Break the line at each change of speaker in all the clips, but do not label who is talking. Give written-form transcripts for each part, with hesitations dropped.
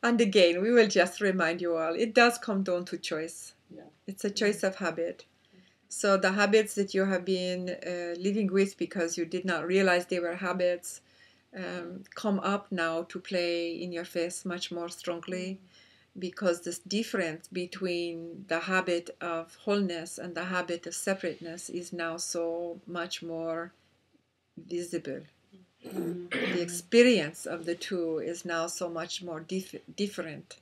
And again, we will just remind you all, it does come down to choice.
Yeah.
It's a choice of habit. So the habits that you have been living with because you did not realize they were habits come up now to play in your face much more strongly, because this difference between the habit of wholeness and the habit of separateness is now so much more visible. The experience of the two is now so much more different.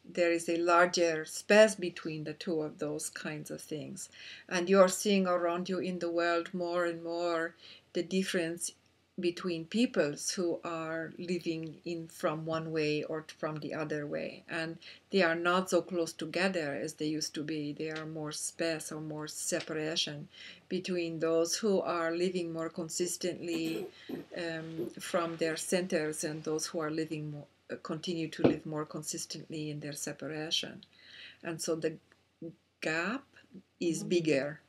There is a larger space between the two of those kinds of things. And you're seeing around you in the world more and more the difference between peoples who are living in from one way or from the other way. And they are not so close together as they used to be. There are more space or more separation between those who are living more consistently from their centers and those who are living more, continue to live more consistently in their separation. And so the gap is bigger,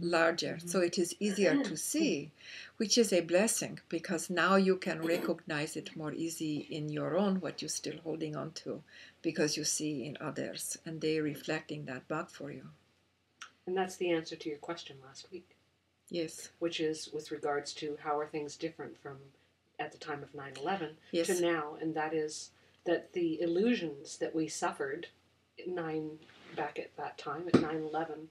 larger, so it is easier to see, which is a blessing, because now you can recognize it more easy in your own, what you're still holding on to, because you see in others and they're reflecting that back for you.
And that's the answer to your question last week.
Yes.
Which is with regards to how are things different from at the time of 9/11
Yes.
to now, and that is that the illusions that we suffered back at that time at 9/11,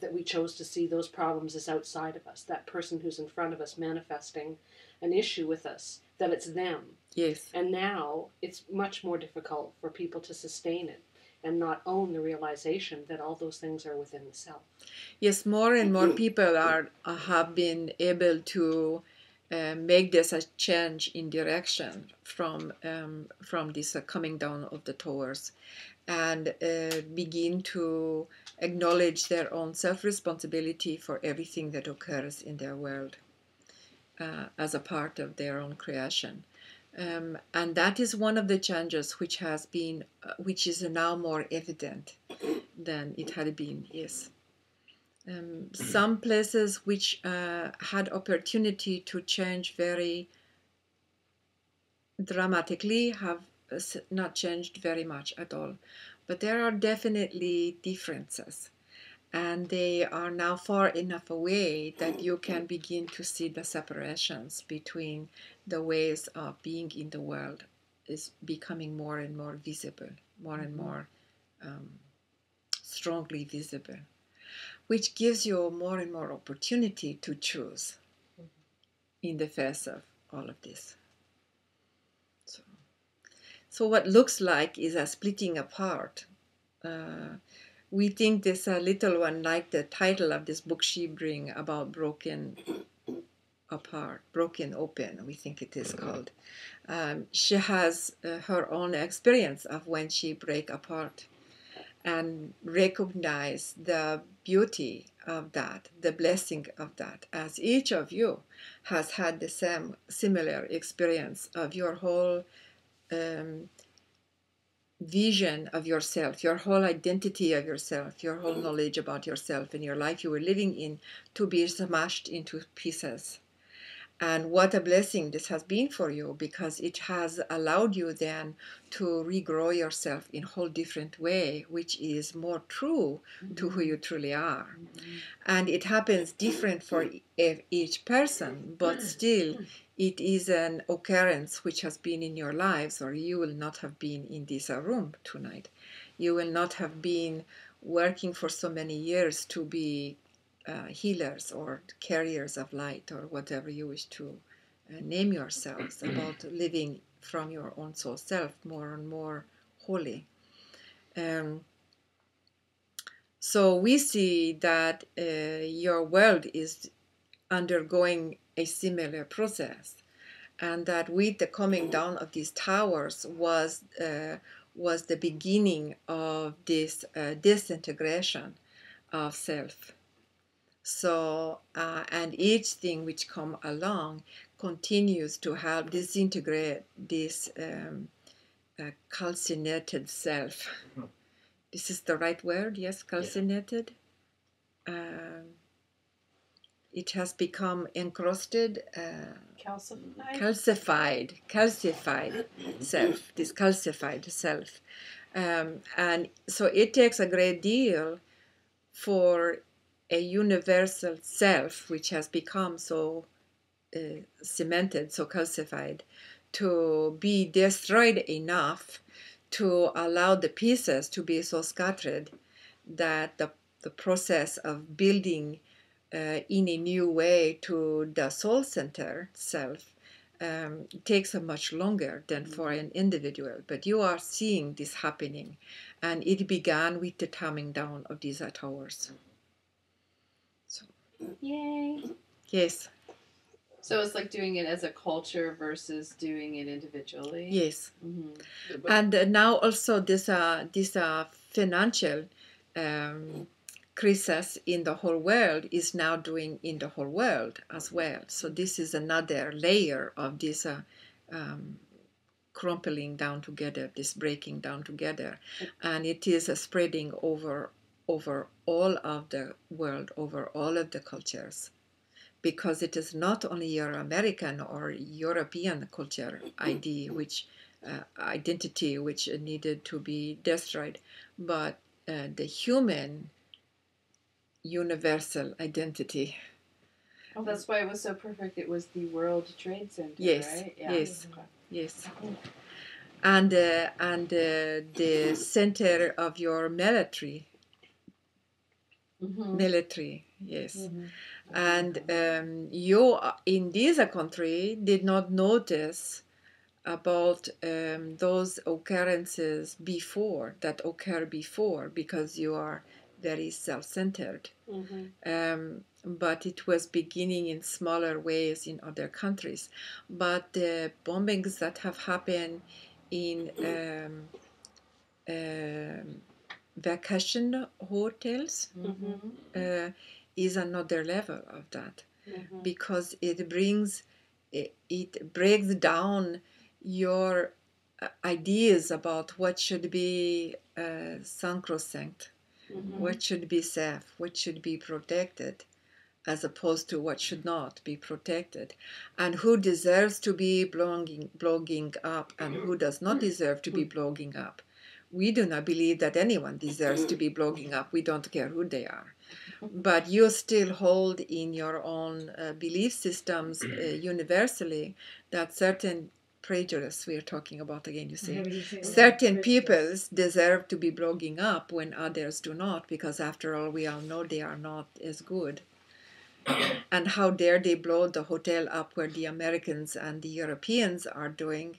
that we chose to see those problems as outside of us, that person who's in front of us manifesting an issue with us, that it's them.
Yes.
And now it's much more difficult for people to sustain it and not own the realization that all those things are within the self.
Yes, more and more people have been able to make this a change in direction from this coming down of the towers, and begin to acknowledge their own self-responsibility for everything that occurs in their world as a part of their own creation. And that is one of the changes which is now more evident than it had been. Yes. Some places which had opportunity to change very dramatically have not changed very much at all. But there are definitely differences. And they are now far enough away that you can begin to see the separations between the ways of being in the world is becoming more and more visible, more and more strongly visible, which gives you more and more opportunity to choose in the face of all of this. So what looks like is a splitting apart. We think this little one, like the title of this book she bring about broken apart, broken open, we think it is called. She has her own experience of when she break apart, and recognize the beauty of that, the blessing of that, as each of you has had the same similar experience of your whole vision of yourself, your whole identity of yourself, your whole knowledge about yourself and your life you were living in to be smashed into pieces. And what a blessing this has been for you, because it has allowed you then to regrow yourself in a whole different way, which is more true to who you truly are. And it happens different for each person, but still it is an occurrence which has been in your lives, or you will not have been in this room tonight. You will not have been working for so many years to be healers or carriers of light, or whatever you wish to name yourselves, about living from your own soul self more and more wholly. So we see that your world is undergoing a similar process, and that with the coming down of these towers was the beginning of this disintegration of self. So, and each thing which come along continues to help disintegrate this calcinated self. This is the right word, yes, calcinated. it has become encrusted,
Calcified.
calcified self, this calcified self. And so it takes a great deal for a universal self, which has become so cemented, so calcified, to be destroyed enough to allow the pieces to be so scattered that the process of building in a new way to the soul center self takes a much longer than for an individual. But you are seeing this happening, and it began with the taming down of these towers. So,
Yay.
yes.
So it's like doing it as a culture versus doing it individually.
Yes.
Mm-hmm.
And now also this financial crisis in the whole world is now doing in the whole world as well. So this is another layer of this crumpling down together, this breaking down together, and it is spreading over all of the world, over all of the cultures, because it is not only your American or European culture identity which needed to be destroyed, but the human universal identity.
Oh, that's why it was so perfect. It was the World Trade Center,
yes,
right? Yeah.
Yes, yes. And the center of your military.
Mm-hmm.
Military, yes.
Mm-hmm.
And you in this country did not notice about those occurrences that occur before, because you are very self-centered.
Mm-hmm.
But it was beginning in smaller ways in other countries. But the bombings that have happened in vacation hotels
Mm-hmm.
is another level of that,
Mm-hmm.
because it breaks down your ideas about what should be sacrosanct,
Mm-hmm.
what should be safe, what should be protected, as opposed to what should not be protected, and who deserves to be blogging up and who does not deserve to be blogging up. We do not believe that anyone deserves to be blogging up. We don't care who they are. But you still hold in your own belief systems universally that certain prejudice, we're talking about again, you see, certain peoples deserve to be blogging up when others do not, because after all, we all know they are not as good. And how dare they blow the hotel up where the Americans and the Europeans are doing,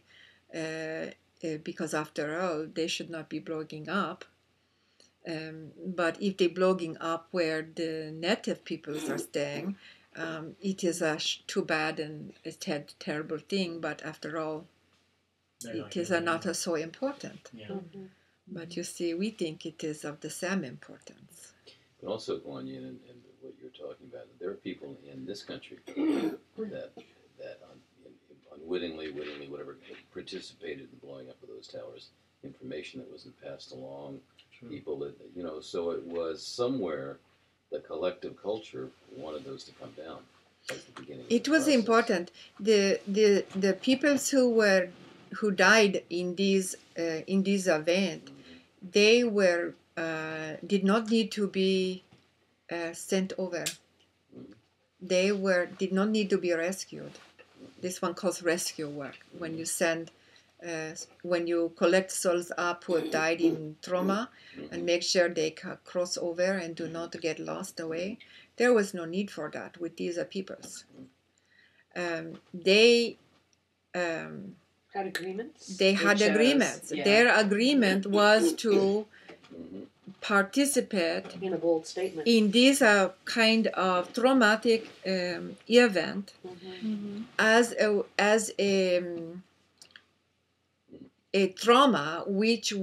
because after all, they should not be blogging up. But if they're blogging up where the native peoples are staying, it is too bad and a terrible thing. But after all, it is not so important.
Yeah.
Mm-hmm.
But you see, we think it is of the same importance.
But also, Quan Yin, and what you're talking about, there are people in this country that unwittingly, whatever, participated in the blowing up of those towers. Information that wasn't passed along, people that, so it was somewhere the collective culture wanted those to come down as the beginning.
It was important. The peoples who died in this event, they were did not need to be sent over. They did not need to be rescued. This one calls rescue work. When you send, when you collect souls up who have died in trauma and make sure they cross over and do not get lost away, there was no need for that with these peoples. They
had agreements.
They had agreements. Yeah. Their agreement was to participate
in a bold statement
in this kind of traumatic event as a trauma which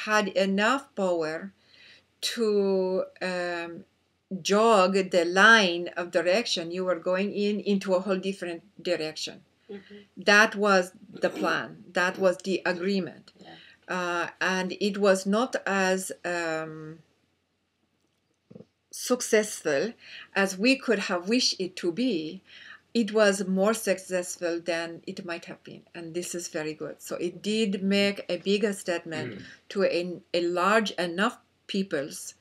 had enough power to jog the line of direction you were going into a whole different direction. That was the plan. That was the agreement. And it was not as successful as we could have wished it to be, it was more successful than it might have been. And this is very good. So it did make a bigger statement to a large enough peoples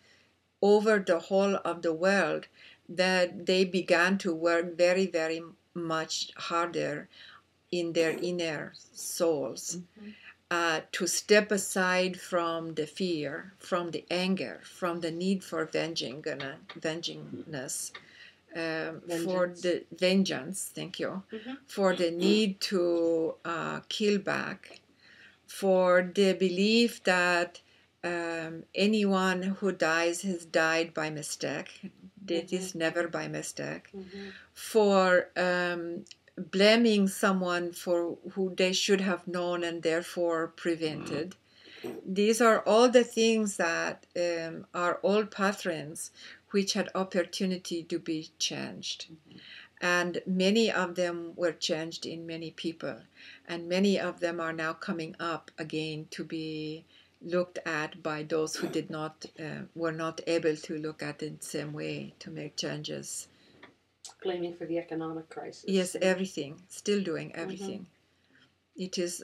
over the whole of the world that they began to work very, very much harder in their inner souls. To step aside from the fear, from the anger, from the need for vengingness, for the vengeance, thank you, for the need to kill back, for the belief that anyone who dies has died by mistake, that is never by mistake, for blaming someone for who they should have known and therefore prevented. These are all the things that are old patterns which had opportunity to be changed. And many of them were changed in many people. And many of them are now coming up again to be looked at by those who did not, were not able to look at it the same way to make changes.
Blaming for the economic crisis.
Yes, everything. Still doing everything. It is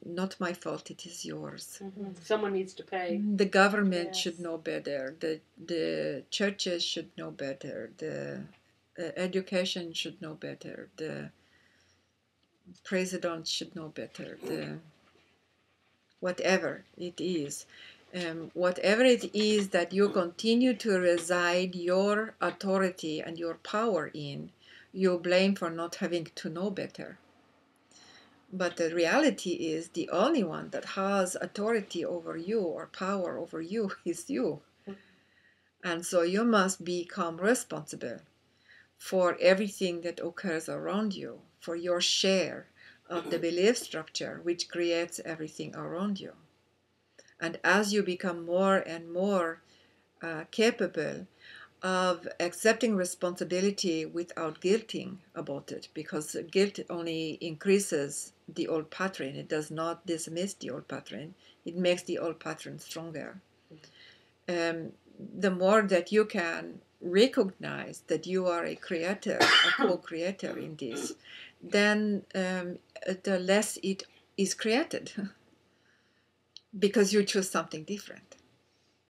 not my fault, it is yours.
Someone needs to pay.
The government should know better. The churches should know better. The education should know better. The president should know better. The whatever it is. Whatever it is that you continue to reside your authority and your power in, you blame for not having to know better. But the reality is the only one that has authority over you or power over you is you. And so you must become responsible for everything that occurs around you, for your share of the belief structure which creates everything around you. And as you become more and more capable of accepting responsibility without guilting about it, because guilt only increases the old pattern. It does not dismiss the old pattern. It makes the old pattern stronger. The more that you can recognize that you are a creator, a co-creator in this, then the less it is created because you choose something different.